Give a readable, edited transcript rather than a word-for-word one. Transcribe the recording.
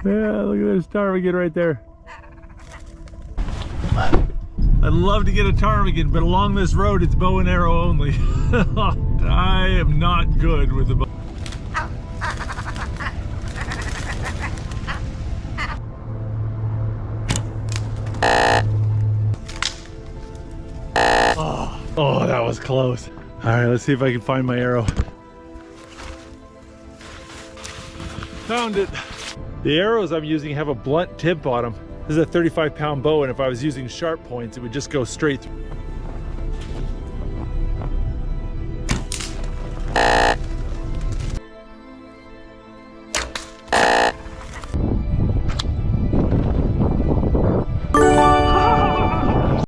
Yeah, look at this ptarmigan right there. I'd love to get a ptarmigan, but along this road it's bow and arrow only. I am not good with the bow. Oh, that was close. All right, let's see if I can find my arrow. Found it. The arrows I'm using have a blunt tip on them. This is a 35-pound bow, and if I was using sharp points, it would just go straight through.